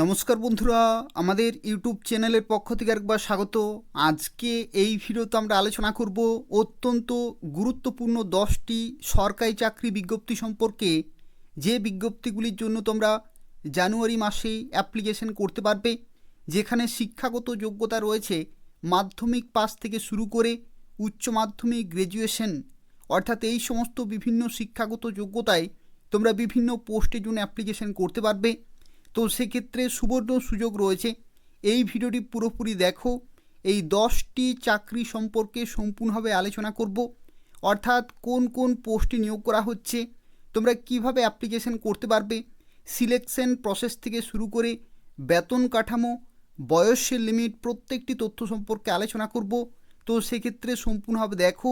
নমস্কার বন্ধুরা, আমাদের ইউটিউব চ্যানেলের পক্ষ থেকে একবার স্বাগত। আজকে এই ভিডিওতে আমরা আলোচনা করব অত্যন্ত গুরুত্বপূর্ণ 10টি সরকারি চাকরি বিজ্ঞপ্তি সম্পর্কে, যে বিজ্ঞপ্তিগুলির জন্য তোমরা জানুয়ারি মাসেই অ্যাপ্লিকেশন করতে পারবে, যেখানে শিক্ষাগত যোগ্যতা রয়েছে মাধ্যমিক পাস থেকে শুরু করে উচ্চ মাধ্যমিক, গ্র্যাজুয়েশন, অর্থাৎ এই সমস্ত বিভিন্ন শিক্ষাগত যোগ্যতায় তোমরা বিভিন্ন পোস্টের জন্য অ্যাপ্লিকেশন করতে পারবে। তো সেক্ষেত্রে সুবর্ণ সুযোগ রয়েছে। এই ভিডিওটি পুরোপুরি দেখো। এই 10টি চাকরি সম্পর্কে সম্পূর্ণভাবে আলোচনা করব, অর্থাৎ কোন কোন পোস্টে নিয়োগ করা হচ্ছে, তোমরা কিভাবে অ্যাপ্লিকেশন করতে পারবে, সিলেকশন প্রসেস থেকে শুরু করে বেতন কাঠামো, বয়সের লিমিট, প্রত্যেকটি তথ্য সম্পর্কে আলোচনা করব। তো সেক্ষেত্রে সম্পূর্ণভাবে দেখো।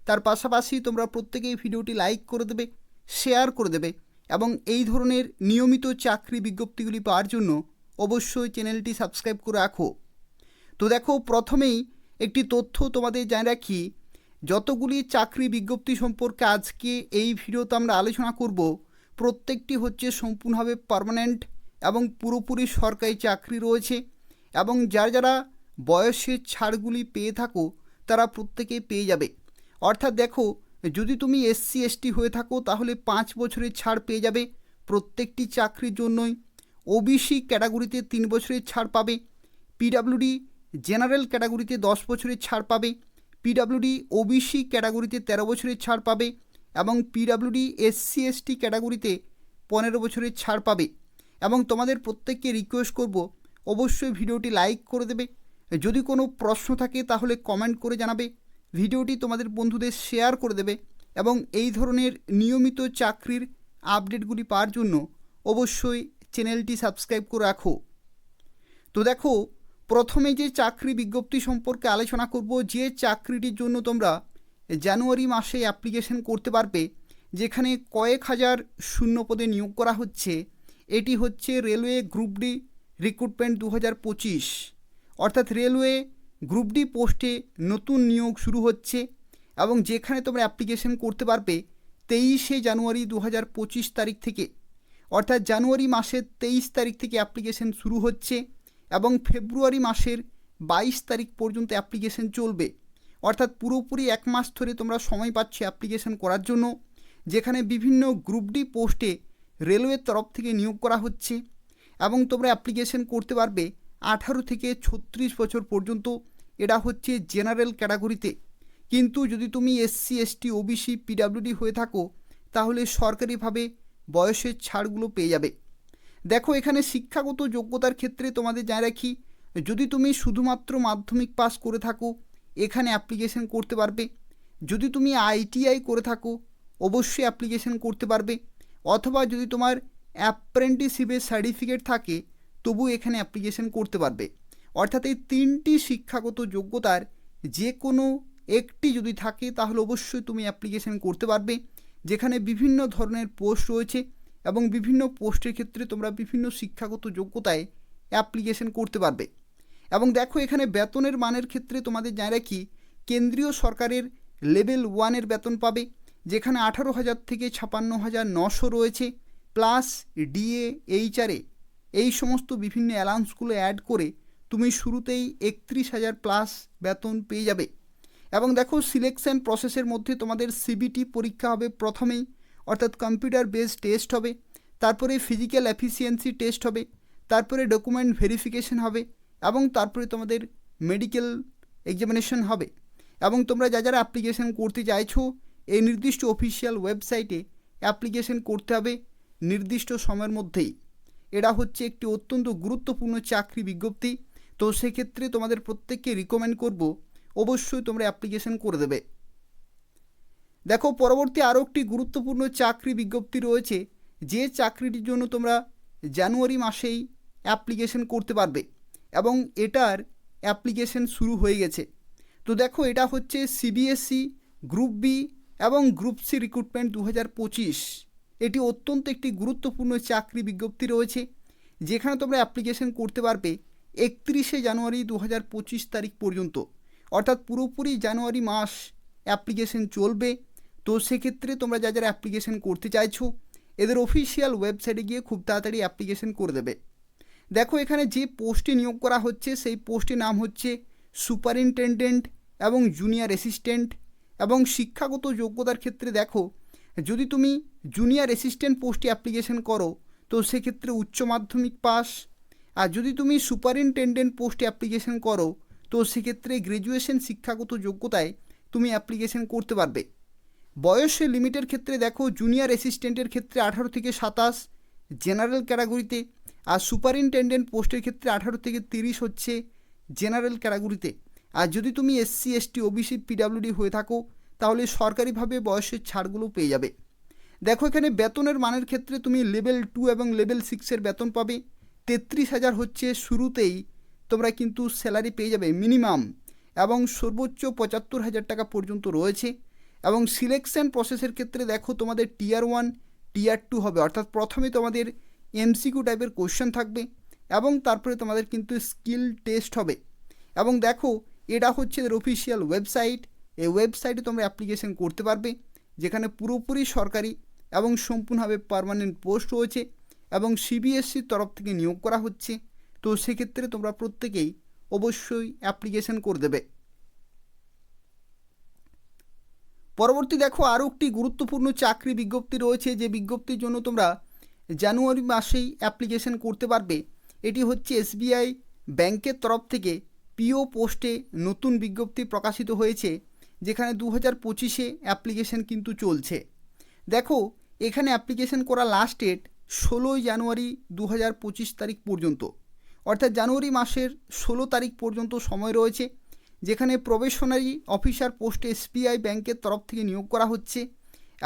তার পাশাপাশি তোমরা প্রত্যেকেই ভিডিওটি লাইক করে দেবে, শেয়ার করে দেবে এবং এই ধরনের নিয়মিত চাকরি বিজ্ঞপ্তিগুলি পাওয়ার জন্য অবশ্যই চ্যানেলটি সাবস্ক্রাইব করে রাখো। তো দেখো, প্রথমেই একটি তথ্য তোমাদের জানিয়ে রাখি, যতগুলি চাকরি বিজ্ঞপ্তি সম্পর্কে আজকে এই ভিডিওতে আমরা আলোচনা করব, প্রত্যেকটি হচ্ছে সম্পূর্ণভাবে পার্মানেন্ট এবং পুরোপুরি সরকারি চাকরি রয়েছে। এবং যারা বয়সের ছাড়গুলি পেয়ে থাকো তারা প্রত্যেকেই পেয়ে যাবে। অর্থাৎ দেখো, যদি তুমি SC ST হয়ে থাকো তাহলে 5 বছরের ছাড় পেয়ে যাবে প্রত্যেকটি চাকরির জন্যই। OBC ক্যাটাগরিতে 3 বছরের ছাড় পাবে। PWD জেনারেল ক্যাটাগরিতে 10 বছরের ছাড় পাবে। PWD OBC ক্যাটাগরিতে 13 বছরের ছাড় পাবে এবং PWD SC ST ক্যাটাগরিতে 15 বছরের ছাড় পাবে। এবং তোমাদের প্রত্যেককে রিকোয়েস্ট করব, অবশ্যই ভিডিওটি লাইক করে দেবে। যদি কোনো প্রশ্ন থাকে তাহলে কমেন্ট করে জানাবে, ভিডিওটি তোমাদের বন্ধুদের শেয়ার করে দেবে এবং এই ধরনের নিয়মিত চাকরির আপডেটগুলি পাওয়ার জন্য অবশ্যই চ্যানেলটি সাবস্ক্রাইব করে রাখো। তো দেখো, প্রথমে যে চাকরি বিজ্ঞপ্তি সম্পর্কে আলোচনা করব, যে চাকরিটির জন্য তোমরা জানুয়ারি মাসে অ্যাপ্লিকেশন করতে পারবে, যেখানে কয়েক হাজার শূন্য পদে নিয়োগ করা হচ্ছে, এটি হচ্ছে রেলওয়ে গ্রুপ ডি রিক্রুটমেন্ট 2025। অর্থাৎ রেলওয়ে গ্রুপ ডি পোস্টে নতুন নিয়োগ শুরু হচ্ছে এবং যেখানে তোমরা অ্যাপ্লিকেশন করতে পারবে 23শে জানুয়ারি 2025 তারিখ থেকে। অর্থাৎ জানুয়ারি মাসের 23 তারিখ থেকে অ্যাপ্লিকেশন শুরু হচ্ছে এবং ফেব্রুয়ারি মাসের 22 তারিখ পর্যন্ত অ্যাপ্লিকেশন চলবে। অর্থাৎ পুরোপুরি 1 মাস ধরে তোমরা সময় পাচ্ছ অ্যাপ্লিকেশন করার জন্য, যেখানে বিভিন্ন গ্রুপ ডি পোস্টে রেলওয়ের তরফ থেকে নিয়োগ করা হচ্ছে এবং তোমরা অ্যাপ্লিকেশন করতে পারবে 18 থেকে 36 বছর পর্যন্ত। এটা হচ্ছে জেনারেল ক্যাটাগরিতে। কিন্তু যদি তুমি SC ST OBC PWD হয়ে থাকো তাহলে সরকারিভাবে বয়সের ছাড়গুলো পেয়ে যাবে। দেখো, এখানে শিক্ষাগত যোগ্যতার ক্ষেত্রে তোমাদের জানিয়ে রাখি, যদি তুমি শুধুমাত্র মাধ্যমিক পাস করে থাকো এখানে অ্যাপ্লিকেশন করতে পারবে। যদি তুমি ITI করে থাকো অবশ্যই অ্যাপ্লিকেশন করতে পারবে, অথবা যদি তোমার অ্যাপ্রেন্টিসশিপের সার্টিফিকেট থাকে তবু এখানে অ্যাপ্লিকেশন করতে পারবে। অর্থাৎ এই 3টি শিক্ষাগত যোগ্যতার যে কোনো একটি যদি থাকে তাহলে অবশ্যই তুমি অ্যাপ্লিকেশন করতে পারবে, যেখানে বিভিন্ন ধরনের পোস্ট রয়েছে এবং বিভিন্ন পোস্টের ক্ষেত্রে তোমরা বিভিন্ন শিক্ষাগত যোগ্যতায় অ্যাপ্লিকেশন করতে পারবে। এবং দেখো, এখানে বেতনের মানের ক্ষেত্রে তোমাদের জানিয়ে রাখি, কেন্দ্রীয় সরকারের লেভেল 1-এর বেতন পাবে, যেখানে 18,000 থেকে 56,900 রয়েছে, প্লাস DA HRA এই সমস্ত বিভিন্ন অ্যালাউন্সগুলো অ্যাড করে তুমি শুরুতেই 31,000 প্লাস বেতন পেয়ে যাবে। এবং দেখো, সিলেকশন প্রসেসের মধ্যে তোমাদের CBT পরীক্ষা হবে প্রথমেই, অর্থাৎ কম্পিউটার বেসড টেস্ট হবে, তারপরে ফিজিক্যাল এফিসিয়েন্সি টেস্ট হবে, তারপরে ডকুমেন্ট ভেরিফিকেশন হবে এবং তারপরে তোমাদের মেডিকেল এক্সামিনেশন হবে। এবং তোমরা যারা অ্যাপ্লিকেশন করতে চাইছো এই নির্দিষ্ট অফিসিয়াল ওয়েবসাইটে অ্যাপ্লিকেশন করতে হবে নির্দিষ্ট সময়ের মধ্যেই। এটা হচ্ছে একটি অত্যন্ত গুরুত্বপূর্ণ চাকরি বিজ্ঞপ্তি। তো সেক্ষেত্রে তোমাদের প্রত্যেককে রিকমেন্ড করব, অবশ্যই তোমরা অ্যাপ্লিকেশন করে দেবে। দেখো, পরবর্তী আরও একটি গুরুত্বপূর্ণ চাকরি বিজ্ঞপ্তি রয়েছে, যে চাকরিটির জন্য তোমরা জানুয়ারি মাসেই অ্যাপ্লিকেশন করতে পারবে এবং এটার অ্যাপ্লিকেশন শুরু হয়ে গেছে। তো দেখো, এটা হচ্ছে CBSE গ্রুপ বি এবং গ্রুপ সি রিক্রুটমেন্ট 2025। এটি অত্যন্ত একটি গুরুত্বপূর্ণ চাকরি বিজ্ঞপ্তি রয়েছে, যেখানে তোমরা অ্যাপ্লিকেশন করতে পারবে 31শে জানুয়ারি 2025 তারিখ পর্যন্ত। অর্থাৎ পুরোপুরি জানুয়ারি মাস অ্যাপ্লিকেশন চলবে। তো সেক্ষেত্রে তোমরা যারা অ্যাপ্লিকেশন করতে চাইছো এদের অফিসিয়াল ওয়েবসাইটে গিয়ে খুব তাড়াতাড়ি অ্যাপ্লিকেশন করে দেবে। দেখো এখানে যে পোস্টে নিয়োগ করা হচ্ছে সেই পোস্টের নাম হচ্ছে সুপারিনটেনডেন্ট এবং জুনিয়র অ্যাসিস্ট্যান্ট। এবং শিক্ষাগত যোগ্যতার ক্ষেত্রে দেখো, যদি তুমি জুনিয়র অ্যাসিস্ট্যান্ট পোস্টে অ্যাপ্লিকেশন করো তো সেক্ষেত্রে উচ্চ মাধ্যমিক পাস, আর যদি তুমি সুপারিনটেনডেন্ট পোস্টে অ্যাপ্লিকেশন করো তো সেক্ষেত্রে গ্র্যাজুয়েশন শিক্ষাগত যোগ্যতায় তুমি অ্যাপ্লিকেশন করতে পারবে। বয়সের লিমিটের ক্ষেত্রে দেখো, জুনিয়র অ্যাসিস্ট্যান্টের ক্ষেত্রে 18 থেকে 27 জেনারেল ক্যাটাগরিতে, আর সুপারিনটেনডেন্ট পোস্টের ক্ষেত্রে 18 থেকে 30 হচ্ছে জেনারেল ক্যাটাগরিতে। আর যদি তুমি SC ST OBC PWD হয়ে থাকো তাহলে সরকারিভাবে বয়সের ছাড়গুলো পেয়ে যাবে। দেখো এখানে বেতনের মানের ক্ষেত্রে তুমি লেভেল 2 এবং লেভেল 6-এর বেতন পাবে। 33,000 হচ্ছে শুরুতেই তোমরা কিন্তু স্যালারি পেয়ে যাবে মিনিমাম, এবং সর্বোচ্চ 75,000 টাকা পর্যন্ত রয়েছে। এবং সিলেকশন প্রসেসের ক্ষেত্রে দেখো, তোমাদের টিয়ার 1 টিয়ার 2 হবে, অর্থাৎ প্রথমে তোমাদের MCQ টাইপের কোশ্চেন থাকবে এবং তারপরে তোমাদের কিন্তু স্কিল টেস্ট হবে। এবং দেখো এটা হচ্ছে এর অফিসিয়াল ওয়েবসাইট, এই ওয়েবসাইটে তোমরা অ্যাপ্লিকেশন করতে পারবে, যেখানে পুরোপুরি সরকারি এবং সম্পূর্ণভাবে পার্মানেন্ট পোস্ট রয়েছে এবং CBSEর তরফ থেকে নিয়োগ করা হচ্ছে। তো সেক্ষেত্রে তোমরা প্রত্যেকেই অবশ্যই অ্যাপ্লিকেশন করে দেবে। পরবর্তী দেখো আরও একটি গুরুত্বপূর্ণ চাকরি বিজ্ঞপ্তি রয়েছে, যে বিজ্ঞপ্তির জন্য তোমরা জানুয়ারি মাসেই অ্যাপ্লিকেশন করতে পারবে। এটি হচ্ছে SBI ব্যাংকের তরফ থেকে PO পোস্টে নতুন বিজ্ঞপ্তি প্রকাশিত হয়েছে, যেখানে 2025-এ অ্যাপ্লিকেশন কিন্তু চলছে। দেখো এখানে অ্যাপ্লিকেশন করা লাস্ট ডেট 16 জানুয়ারি 2025 তারিখ পর্যন্ত, অর্থাৎ জানুয়ারি মাসের 16 তারিখ পর্যন্ত সময় রয়েছে, যেখানে প্রবেশনারি অফিসার পোস্টে SBI ব্যাংকের তরফ থেকে নিয়োগ করা হচ্ছে।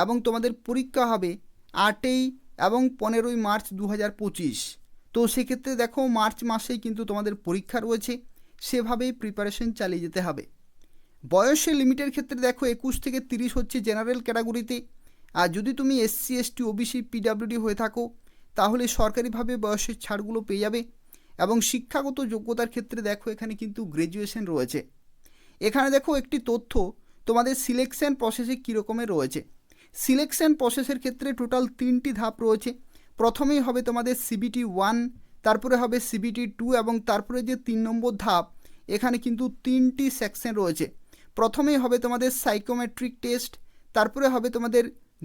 এবং তোমাদের পরীক্ষা হবে 8 এবং 15 মার্চ 2025। তো সেক্ষেত্রে দেখো মার্চ মাসেই কিন্তু তোমাদের পরীক্ষা রয়েছে, সেভাবেই প্রিপারেশন চালিয়ে যেতে হবে। বয়সের লিমিটের ক্ষেত্রে দেখো 21 থেকে 30 হচ্ছে জেনারেল ক্যাটাগরিতে, আর যদি তুমি SC ST OBC PWD হয়ে থাকো তাহলে সরকারিভাবে বয়সের ছাড়গুলো পেয়ে যাবে। এবং শিক্ষাগত যোগ্যতার ক্ষেত্রে দেখো এখানে কিন্তু গ্র্যাজুয়েশন রয়েছে। এখানে দেখো একটি তথ্য, তোমাদের সিলেকশন প্রসেসে কীরকমের রয়েছে। সিলেকশন প্রসেসের ক্ষেত্রে টোটাল 3টি ধাপ রয়েছে। প্রথমেই হবে তোমাদের CBT 1, তারপরে হবে CBT 2 এবং তারপরে যে 3 নম্বর ধাপ, এখানে কিন্তু 3টি সেকশন রয়েছে। প্রথমেই হবে তোমাদের সাইকোমেট্রিক টেস্ট, তারপরে হবে তোমাদের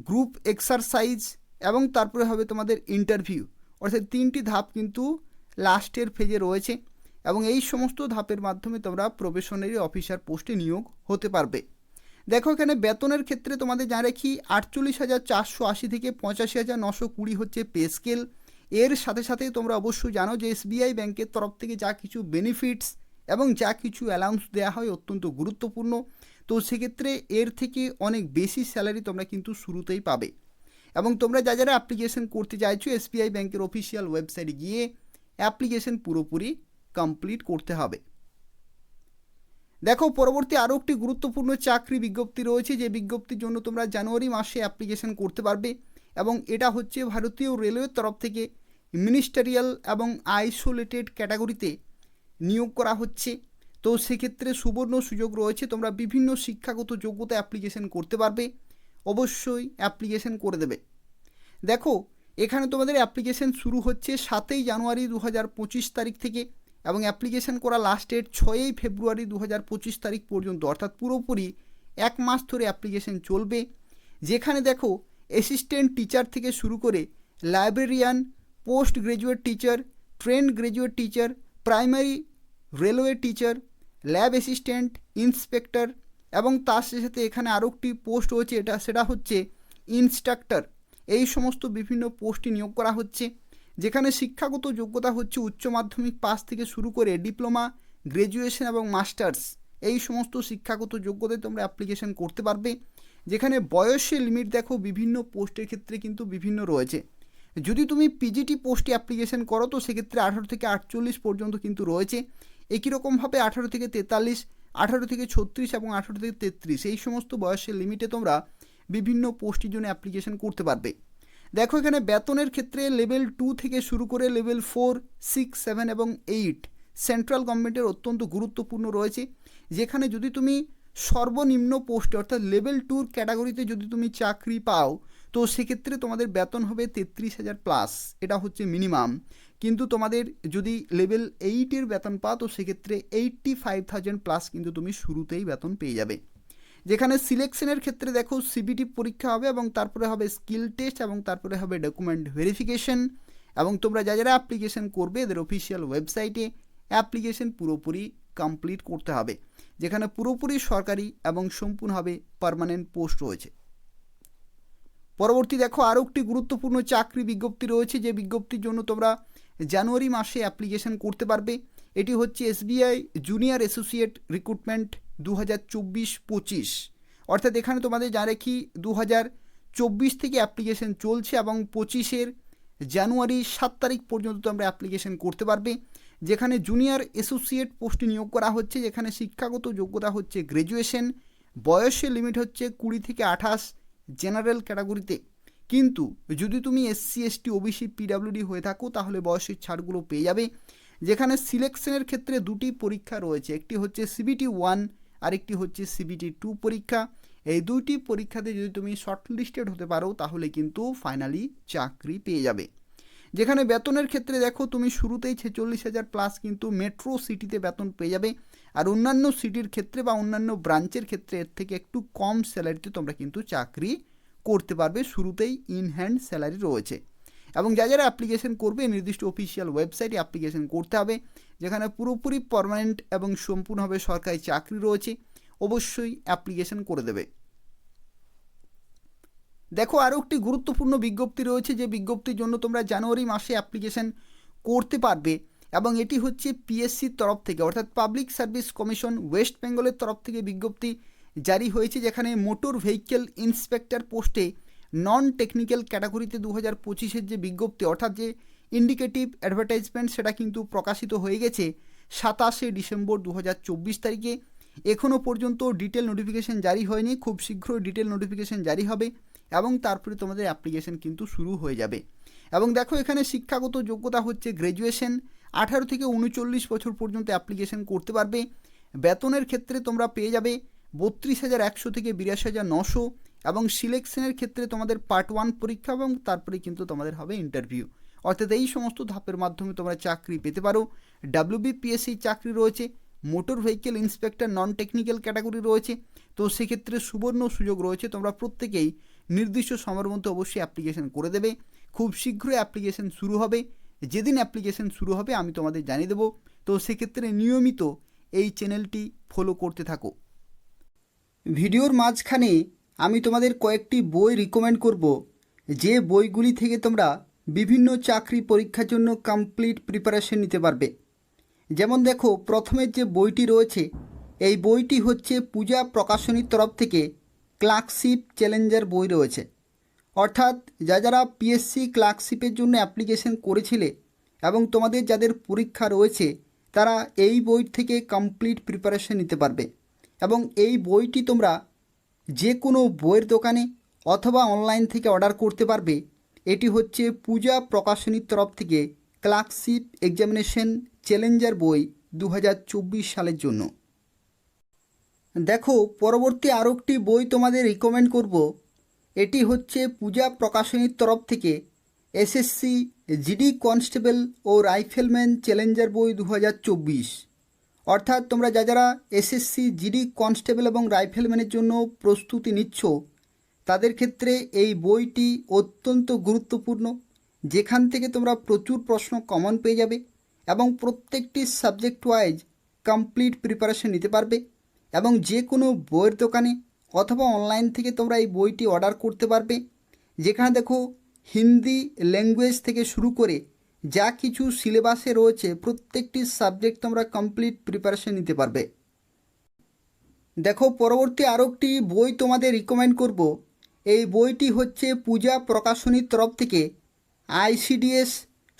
গ্রুপ এক্সারসাইজ এবং তারপরে হবে তোমাদের ইন্টারভিউ, অর্থাৎ 3টি ধাপ কিন্তু লাস্টের ফেজে রয়েছে। এবং এই সমস্ত ধাপের মাধ্যমে তোমরা প্রবেশনারি অফিসার পোস্টে নিয়োগ হতে পারবে। দেখো এখানে বেতনের ক্ষেত্রে তোমাদের যা রাখি 48,480 থেকে 85,920 হচ্ছে পে স্কেল। এর সাথে সাথে তোমরা অবশ্যই জানো যে SBI ব্যাংকের তরফ থেকে যা কিছু বেনিফিটস এবং যা কিছু অ্যালাউন্স দেওয়া হয় অত্যন্ত গুরুত্বপূর্ণ। তো সেক্ষেত্রে এর থেকে অনেক বেশি স্যালারি তোমরা কিন্তু শুরুতেই পাবে। এবং তোমরা যারা অ্যাপ্লিকেশন করতে চাইছো SBI ব্যাংকের অফিসিয়াল ওয়েবসাইটে গিয়ে অ্যাপ্লিকেশন পুরোপুরি কমপ্লিট করতে হবে। দেখো পরবর্তী আরও একটি গুরুত্বপূর্ণ চাকরি বিজ্ঞপ্তি রয়েছে, যে বিজ্ঞপ্তির জন্য তোমরা জানুয়ারি মাসে অ্যাপ্লিকেশন করতে পারবে। এবং এটা হচ্ছে ভারতীয় রেলওয়ের তরফ থেকে মিনিস্টারিয়াল এবং আইসোলেটেড ক্যাটাগরিতে নিয়োগ করা হচ্ছে। তো সেক্ষেত্রে সুবর্ণ সুযোগ রয়েছে, তোমরা বিভিন্ন শিক্ষাগত যোগ্যতা অ্যাপ্লিকেশন করতে পারবে, অবশ্যই অ্যাপ্লিকেশন করে দেবে। দেখো এখানে তোমাদের অ্যাপ্লিকেশন শুরু হচ্ছে 7 জানুয়ারি 2025 তারিখ থেকে এবং অ্যাপ্লিকেশন করা লাস্ট ডেট 6 ফেব্রুয়ারি 2025 তারিখ পর্যন্ত, অর্থাৎ পুরোপুরি 1 মাস ধরে অ্যাপ্লিকেশন চলবে। যেখানে দেখো অ্যাসিস্ট্যান্ট টিচার থেকে শুরু করে librarian, post graduate teacher, trend graduate teacher, primary railway teacher, lab assistant, inspector এবং তার সাথে এখানে আরও একটি পোস্ট রয়েছে, সেটা হচ্ছে ইনস্ট্রাক্টর। এই সমস্ত বিভিন্ন পোস্টে নিয়োগ করা হচ্ছে, যেখানে শিক্ষাগত যোগ্যতা হচ্ছে উচ্চ মাধ্যমিক পাস থেকে শুরু করে ডিপ্লোমা, গ্র্যাজুয়েশন এবং মাস্টার্স, এই সমস্ত শিক্ষাগত যোগ্যতায় তোমরা অ্যাপ্লিকেশন করতে পারবে। যেখানে বয়সের লিমিট দেখো বিভিন্ন পোস্টের ক্ষেত্রে কিন্তু বিভিন্ন রয়েছে। যদি তুমি PGT পোস্টে অ্যাপ্লিকেশন করো তো সেক্ষেত্রে 18 থেকে 48 পর্যন্ত কিন্তু রয়েছে। একই রকমভাবে 18 থেকে 43, 18 থেকে 36 এবং 18 থেকে 33 এই সমস্ত বয়সের লিমিটে তোমরা বিভিন্ন পোস্টের জন্য অ্যাপ্লিকেশন করতে পারবে। দেখো এখানে বেতনের ক্ষেত্রে লেভেল 2 থেকে শুরু করে লেভেল 4, 6, 7 এবং 8 সেন্ট্রাল গভর্নমেন্টের অত্যন্ত গুরুত্বপূর্ণ রয়েছে। যেখানে যদি তুমি সর্বনিম্ন পোস্টে অর্থাৎ লেভেল 2 ক্যাটাগরিতে যদি তুমি চাকরি পাও তো সেক্ষেত্রে তোমাদের বেতন হবে 33,000 প্লাস, এটা হচ্ছে মিনিমাম। কিন্তু তোমাদের যদি লেভেল 8-এর বেতন পাও তো সেক্ষেত্রে 85,000 প্লাস কিন্তু তুমি শুরুতেই বেতন পেয়ে যাবে। যেখানে সিলেকশনের ক্ষেত্রে দেখো সিবিটি পরীক্ষা হবে এবং তারপরে হবে স্কিল টেস্ট এবং তারপরে হবে ডকুমেন্ট ভেরিফিকেশন, এবং তোমরা যারা অ্যাপ্লিকেশন করবে এদের অফিসিয়াল ওয়েবসাইটে অ্যাপ্লিকেশন পুরোপুরি কমপ্লিট করতে হবে, যেখানে পুরোপুরি সরকারি এবং সম্পূর্ণভাবে পার্মানেন্ট পোস্ট রয়েছে। পরবর্তী দেখো আরও একটি গুরুত্বপূর্ণ চাকরি বিজ্ঞপ্তি রয়েছে, যে বিজ্ঞপ্তির জন্য তোমরা জানুয়ারি মাসে অ্যাপ্লিকেশন করতে পারবে। এটি হচ্ছে এসবিআই জুনিয়র অ্যাসোসিয়েট রিক্রুটমেন্ট 2024-25, অর্থাৎ এখানে তোমাদের যা রেখি 2024 থেকে অ্যাপ্লিকেশন চলছে এবং 25-এর জানুয়ারি 7 তারিখ পর্যন্ত তোমরা অ্যাপ্লিকেশন করতে পারবে। যেখানে জুনিয়র অ্যাসোসিয়েট পোস্টে নিয়োগ করা হচ্ছে, যেখানে শিক্ষাগত যোগ্যতা হচ্ছে গ্র্যাজুয়েশন, বয়সের লিমিট হচ্ছে 20 থেকে 28 জেনারেল ক্যাটাগরিতে। কিন্তু যদি তুমি এসসি এসটি ওবিসি পিডাব্লিউডি হয়ে থাকো তাহলে বয়সের ছাড়গুলো পেয়ে যাবে। যেখানে সিলেকশনের ক্ষেত্রে দুটি পরীক্ষা রয়েছে, একটি হচ্ছে সিবিটি 1 আর একটি হচ্ছে সিবিটি 2 পরীক্ষা। এই দুইটি পরীক্ষাতে যদি তুমি শর্টলিস্টেড হতে পারো তাহলে কিন্তু ফাইনালি চাকরি পেয়ে যাবে। যেখানে বেতনের ক্ষেত্রে দেখো তুমি শুরুতেই 46,000 প্লাস কিন্তু মেট্রো সিটিতে বেতন পেয়ে যাবে, আর অন্যান্য সিটির ক্ষেত্রে বা অন্যান্য ব্রাঞ্চের ক্ষেত্রে এর থেকে একটু কম স্যালারিতে তোমরা কিন্তু চাকরি করতে পারবে। শুরুতেই ইন হ্যান্ড স্যালারি রয়েছে, এবং যারা অ্যাপ্লিকেশন করবে নির্দিষ্ট অফিসিয়াল ওয়েবসাইটে অ্যাপ্লিকেশন করতে হবে, যেখানে পুরোপুরি পার্মানেন্ট এবং সম্পূর্ণভাবে সরকারি চাকরি রয়েছে। অবশ্যই অ্যাপ্লিকেশন করে দেবে। দেখো আরও একটি গুরুত্বপূর্ণ বিজ্ঞপ্তি রয়েছে, যে বিজ্ঞপ্তির জন্য তোমরা জানুয়ারি মাসে অ্যাপ্লিকেশন করতে পারবে, এবং এটি হচ্ছে পিএসসির তরফ থেকে, অর্থাৎ পাবলিক সার্ভিস কমিশন ওয়েস্ট বেঙ্গলের তরফ থেকে বিজ্ঞপ্তি জারি হয়েছে। যেখানে মোটর ভেহিকেল ইন্সপেক্টর পোস্টে নন টেকনিক্যাল ক্যাটাগরিতে 2025-এর যে বিজ্ঞপ্তি, অর্থাৎ যে ইন্ডিকেটিভ অ্যাডভার্টাইজমেন্ট, সেটা কিন্তু প্রকাশিত হয়ে গেছে 27শে ডিসেম্বর 2024 তারিখে। এখনও পর্যন্ত ডিটেল নোটিফিকেশন জারি হয়নি, খুব শীঘ্রই ডিটেল নোটিফিকেশন জারি হবে এবং তারপরে তোমাদের অ্যাপ্লিকেশন কিন্তু শুরু হয়ে যাবে। এবং দেখো এখানে শিক্ষাগত যোগ্যতা হচ্ছে গ্র্যাজুয়েশন, 18 থেকে 39 বছর পর্যন্ত অ্যাপ্লিকেশন করতে পারবে। বেতনের ক্ষেত্রে তোমরা পেয়ে যাবে 32,100 থেকে 82,900, এবং সিলেকশনের ক্ষেত্রে তোমাদের পার্ট 1 পরীক্ষা এবং তারপরে কিন্তু তোমাদের হবে ইন্টারভিউ। অর্থাৎ এই সমস্ত ধাপের মাধ্যমে তোমরা চাকরি পেতে পারো। ডাব্লিউবিপিএসসি চাকরি রয়েছে, motor vehicle inspector non technical category রয়েছে। তো সেক্ষেত্রে সুবর্ণ সুযোগ রয়েছে, তোমরা প্রত্যেকেই নির্দিষ্ট সময়ের মধ্যে অবশ্যই অ্যাপ্লিকেশন করে দেবে। খুব শীঘ্রই অ্যাপ্লিকেশন শুরু হবে, যেদিন অ্যাপ্লিকেশন শুরু হবে আমি তোমাদের জানিয়ে দেবো। তো সেক্ষেত্রে নিয়মিত এই চ্যানেলটি ফলো করতে থাকো। ভিডিওর মাঝখানে আমি তোমাদের কয়েকটি বই রিকমেন্ড করব, যে বইগুলি থেকে তোমরা বিভিন্ন চাকরি পরীক্ষার জন্য কমপ্লিট প্রিপারেশন নিতে পারবে। যেমন দেখো প্রথমের যে বইটি রয়েছে, এই বইটি হচ্ছে পূজা প্রকাশনীর তরফ থেকে ক্লার্কশিপ চ্যালেঞ্জার বই রয়েছে। অর্থাৎ যারা পিএসসি ক্লার্কশিপের জন্য অ্যাপ্লিকেশন করেছিলে এবং তোমাদের যাদের পরীক্ষা রয়েছে তারা এই বই থেকে কমপ্লিট প্রিপারেশন নিতে পারবে। এবং এই বইটি তোমরা যে কোনো বইয়ের দোকানে অথবা অনলাইন থেকে অর্ডার করতে পারবে। এটি হচ্ছে পূজা প্রকাশনীর তরফ থেকে ক্লার্কশিপ এক্সামিনেশন চ্যালেঞ্জার বই 2024 সালের জন্য। দেখো পরবর্তী আরও একটি বই তোমাদের রিকমেন্ড করব, এটি হচ্ছে পূজা প্রকাশনীর তরফ থেকে এসএসসি জিডি কনস্টেবল ও রাইফেলম্যান চ্যালেঞ্জার বই 2024। অর্থাৎ তোমরা যারা এসএসসি জিডি কনস্টেবল এবং রাইফেলম্যানের জন্য প্রস্তুতি নিচ্ছ তাদের ক্ষেত্রে এই বইটি অত্যন্ত গুরুত্বপূর্ণ, যেখান থেকে তোমরা প্রচুর প্রশ্ন কমন পেয়ে যাবে এবং প্রত্যেকটি সাবজেক্ট ওয়াইজ কমপ্লিট প্রিপারেশন নিতে পারবে। এবং যে কোনো বইয়ের দোকানে অথবা অনলাইন থেকে তোমরা এই বইটি অর্ডার করতে পারবে। যেখানে দেখো হিন্দি ল্যাঙ্গুয়েজ থেকে শুরু করে যা কিছু সিলেবাসে রয়েছে প্রত্যেকটি সাবজেক্ট তোমরা কমপ্লিট প্রিপারেশন নিতে পারবে। দেখো পরবর্তী আরও একটি বই তোমাদের রিকমেন্ড করব, এই বইটি হচ্ছে পূজা প্রকাশনীর তরফ থেকে আইসিডিএস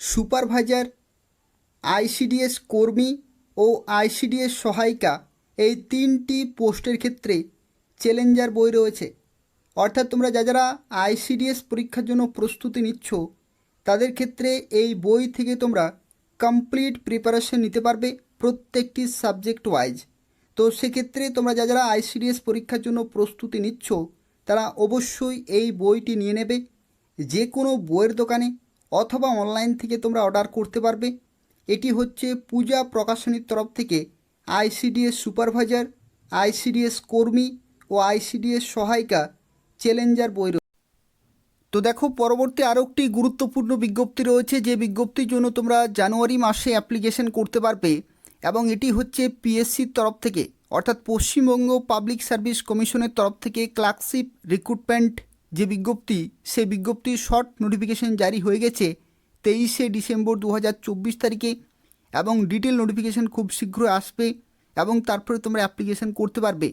সুপারভাইজার, আইসিডিএস কর্মী ও আইসিডিএস সহায়িকা, এই 3টি পোস্টের ক্ষেত্রে চ্যালেঞ্জার বই রয়েছে। অর্থাৎ তোমরা যারা আইসিডিএস পরীক্ষার জন্য প্রস্তুতি নিচ্ছ তাদের ক্ষেত্রে এই বই থেকে তোমরা কমপ্লিট প্রিপারেশন নিতে পারবে প্রত্যেকটি সাবজেক্ট ওয়াইজ। তো সেক্ষেত্রে তোমরা যারা আইসিডিএস পরীক্ষার জন্য প্রস্তুতি নিচ্ছ তারা অবশ্যই এই বইটি নিয়ে নেবে। যে কোনো বইয়ের দোকানে অথবা অনলাইন থেকে তোমরা অর্ডার করতে পারবে। এটি হচ্ছে পূজা প্রকাশনীর তরফ থেকে আইসিডিএস সুপারভাইজার, আইসিডিএস কর্মী ও আইসিডিএস সহায়িকা চ্যালেঞ্জার বই। তো দেখো, পরবর্তী আরও একটি গুরুত্বপূর্ণ বিজ্ঞপ্তি রয়েছে, যে বিজ্ঞপ্তির জন্য তোমরা জানুয়ারি মাসে অ্যাপ্লিকেশন করতে পারবে, এবং এটি হচ্ছে পিএসসির তরফ থেকে, অর্থাৎ পশ্চিমবঙ্গ পাবলিক সার্ভিস কমিশনের তরফ থেকে ক্লার্কশিপ রিক্রুটমেন্ট যে বিজ্ঞপ্তি, সেই বিজ্ঞপ্তির শর্ট নোটিফিকেশন জারি হয়ে গেছে 23শে ডিসেম্বর 2024 তারিখে, এবং ডিটেল নোটিফিকেশন খুব শীঘ্রই আসবে, এবং তারপরে তোমরা অ্যাপ্লিকেশন করতে পারবে।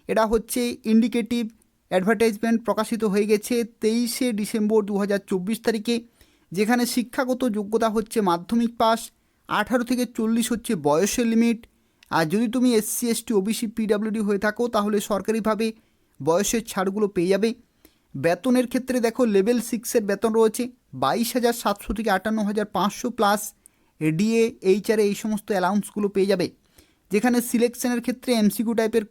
এটা হচ্ছে ইন্ডিকেটিভ অ্যাডভার্টাইজমেন্ট প্রকাশিত হয়ে গেছে 23শে ডিসেম্বর 2024 তারিখে, যেখানে শিক্ষাগত যোগ্যতা হচ্ছে মাধ্যমিক পাস, 18 থেকে 40 হচ্ছে বয়সের লিমিট। আর যদি তুমি এসসি এসটি ওবিসি পিডাব্লিউডি হয়ে থাকো তাহলে সরকারিভাবে বয়সের ছাড়গুলো পেয়ে যাবে। বেতনের ক্ষেত্রে দেখো, লেভেল 6-এর বেতন রয়েছে 22,700 থেকে 58,500 প্লাস ডিএ, এইচআরএ, এই সমস্ত অ্যালাউন্সগুলো পেয়ে যাবে। যেখানে সিলেকশনের ক্ষেত্রে এমসিকিউ টাইপের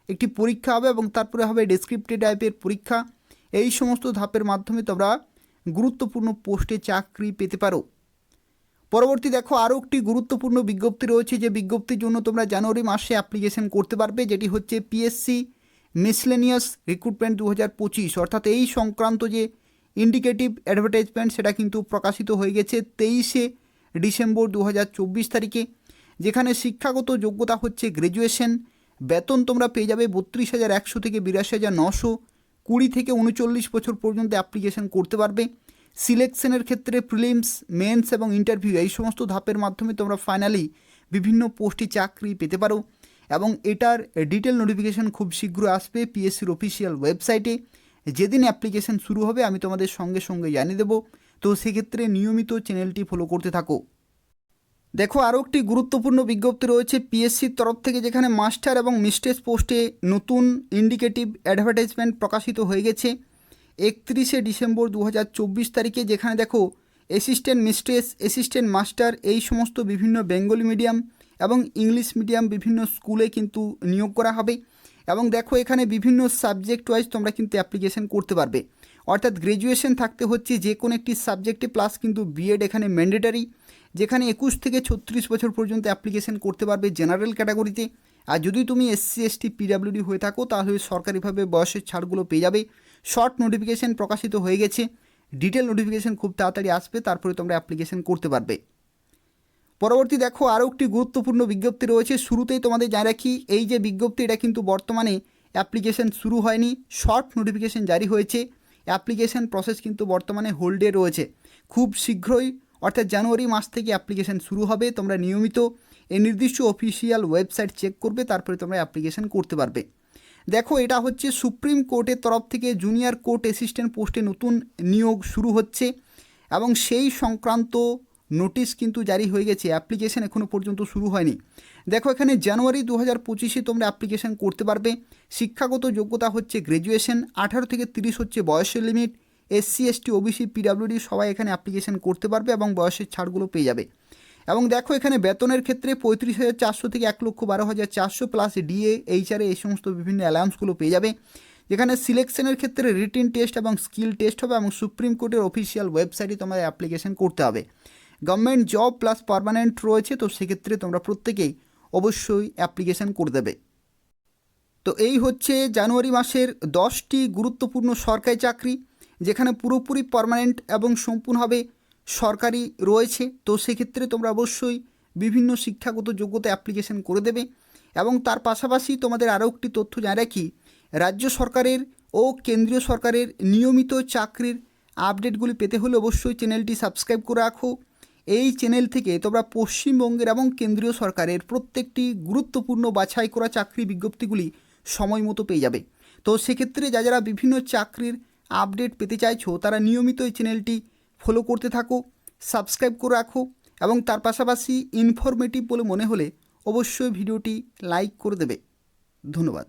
একটি পরীক্ষা হবে, এবং তারপরে হবে ডেসক্রিপটিভ টাইপের পরীক্ষা। এই সমস্ত ধাপের মাধ্যমে তোমরা গুরুত্বপূর্ণ পোস্টে চাকরি পেতে পারো। পরবর্তী দেখো, আরও একটি গুরুত্বপূর্ণ বিজ্ঞপ্তি রয়েছে, যে বিজ্ঞপ্তির জন্য তোমরা জানুয়ারি মাসে অ্যাপ্লিকেশন করতে পারবে, যেটি হচ্ছে পিএসসি মিসলেনিয়াস রিক্রুটমেন্ট 2025, অর্থাৎ এই সংক্রান্ত যে ইন্ডিকেটিভ অ্যাডভার্টাইজমেন্ট সেটা কিন্তু প্রকাশিত হয়ে গেছে 23শে ডিসেম্বর 2024 তারিখে, যেখানে শিক্ষাগত যোগ্যতা হচ্ছে গ্র্যাজুয়েশন। বেতন তোমরা পেয়ে যাবে 32,100 থেকে 82,900, 20 থেকে 39 বছর পর্যন্ত অ্যাপ্লিকেশন করতে পারবে। সিলেকশনের ক্ষেত্রে প্রিলিমস, মেন্স এবং ইন্টারভিউ, এই সমস্ত ধাপের মাধ্যমে তোমরা ফাইনালি বিভিন্ন পোস্টে চাকরি পেতে পারো, এবং এটার ডিটেল নোটিফিকেশান খুব শীঘ্র আসবে পিএসসির অফিসিয়াল ওয়েবসাইটে। যেদিন অ্যাপ্লিকেশান শুরু হবে আমি তোমাদের সঙ্গে সঙ্গে জানিয়ে দেবো। তো সেক্ষেত্রে নিয়মিত চ্যানেলটি ফলো করতে থাকো। দেখো, আরও একটি গুরুত্বপূর্ণ বিজ্ঞপ্তি রয়েছে পিএসসির তরফ থেকে, যেখানে মাস্টার এবং মিস্ট্রেস পোস্টে নতুন ইন্ডিকেটিভ অ্যাডভার্টাইজমেন্ট প্রকাশিত হয়ে গেছে 31শে ডিসেম্বর 2024 তারিখে, যেখানে দেখো অ্যাসিস্ট্যান্ট মিস্ট্রেস, অ্যাসিস্ট্যান্ট মাস্টার, এই সমস্ত বিভিন্ন বেঙ্গলি মিডিয়াম এবং ইংলিশ মিডিয়াম বিভিন্ন স্কুলে কিন্তু নিয়োগ করা হবে। এবং দেখো, এখানে বিভিন্ন সাবজেক্ট ওয়াইজ তোমরা কিন্তু অ্যাপ্লিকেশন করতে পারবে, অর্থাৎ গ্র্যাজুয়েশন থাকতে হচ্ছে যে কোনো একটি সাবজেক্টে, প্লাস কিন্তু বিএড এখানে ম্যান্ডেটারি, যেখানে 21 থেকে 36 বছর পর্যন্ত অ্যাপ্লিকেশন করতে পারবে জেনারেল ক্যাটাগরিতে। আর যদি তুমি এসসি এসটি পিডাব্লিউডি হয়ে থাকো তাহলে সরকারিভাবে বয়সের ছাড়গুলো পেয়ে যাবে। শর্ট নোটিফিকেশান প্রকাশিত হয়ে গেছে, ডিটেল নোটিফিকেশান খুব তাড়াতাড়ি আসবে, তারপরে তোমরা অ্যাপ্লিকেশন করতে পারবে। পরবর্তী দেখো, আরও একটি গুরুত্বপূর্ণ বিজ্ঞপ্তি রয়েছে। শুরুতেই তোমাদের জানিয়ে রাখি, এই যে বিজ্ঞপ্তি এটা কিন্তু বর্তমানে অ্যাপ্লিকেশন শুরু হয়নি, শর্ট নোটিফিকেশান জারি হয়েছে। অ্যাপ্লিকেশন প্রসেস কিন্তু বর্তমানে হোল্ডে রয়েছে। খুব শীঘ্রই, অর্থাৎ জানুয়ারি মাস থেকে অ্যাপ্লিকেশন শুরু হবে। তোমরা নিয়মিত এই নির্দিষ্ট অফিসিয়াল ওয়েবসাইট চেক করবে, তারপরে তোমরা অ্যাপ্লিকেশন করতে পারবে। দেখো, এটা হচ্ছে সুপ্রিম কোর্টের তরফ থেকে জুনিয়র কোর্ট অ্যাসিস্ট্যান্ট পোস্টে নতুন নিয়োগ শুরু হচ্ছে, এবং সেই সংক্রান্ত নোটিশ কিন্তু জারি হয়ে গেছে। অ্যাপ্লিকেশন এখনও পর্যন্ত শুরু হয়নি। দেখো, এখানে জানুয়ারি 2025-এ তোমরা অ্যাপ্লিকেশন করতে পারবে। শিক্ষাগত যোগ্যতা হচ্ছে গ্র্যাজুয়েশন, 18 থেকে 30 হচ্ছে বয়সের limit. SC ST OBC PWD সবাই এখানে অ্যাপ্লিকেশন করতে পারবে, এবং বয়সের ছাড়গুলো পেয়ে যাবে। এবং দেখো, এখানে বেতনের ক্ষেত্রে 35,400 থেকে 1,12,400 প্লাস ডিএ, এইচআরএ, এই সমস্ত বিভিন্ন অ্যালাউন্সগুলো পেয়ে যাবে। যেখানে সিলেকশনের ক্ষেত্রে রিটিন টেস্ট এবং স্কিল টেস্ট হবে, এবং সুপ্রিম কোর্টের অফিসিয়াল ওয়েবসাইটে তোমাদের অ্যাপ্লিকেশন করতে হবে। গভর্নমেন্ট জব প্লাস পার্মানেন্ট রয়েছে, তো সেক্ষেত্রে তোমরা প্রত্যেকেই অবশ্যই অ্যাপ্লিকেশন করে দেবে। তো এই হচ্ছে জানুয়ারি মাসের 10টি গুরুত্বপূর্ণ সরকারি চাকরি, যেখানে পুরোপুরি পার্মানেন্ট এবং সম্পূর্ণভাবে সরকারি রয়েছে। তো সেক্ষেত্রে তোমরা অবশ্যই বিভিন্ন শিক্ষাগত যোগ্যতা অ্যাপ্লিকেশন করে দেবে। এবং তার পাশাপাশি তোমাদের আরও একটি তথ্য জানিয়ে রাখি, রাজ্য সরকারের ও কেন্দ্রীয় সরকারের নিয়মিত চাকরির আপডেটগুলি পেতে হলে অবশ্যই চ্যানেলটি সাবস্ক্রাইব করে রাখো। এই চ্যানেল থেকে তোমরা পশ্চিমবঙ্গের এবং কেন্দ্রীয় সরকারের প্রত্যেকটি গুরুত্বপূর্ণ বাছাই করা চাকরি বিজ্ঞপ্তিগুলি সময় মতো পেয়ে যাবে। তো সেক্ষেত্রে যারা বিভিন্ন চাকরির আপডেট পেতে চাইছো তারা নিয়মিত এই চ্যানেলটি ফলো করতে থাকো, সাবস্ক্রাইব করে রাখো, এবং তার পাশাপাশি ইনফরমেটিভ বলে মনে হলে অবশ্যই ভিডিওটি লাইক করে দেবে। ধন্যবাদ।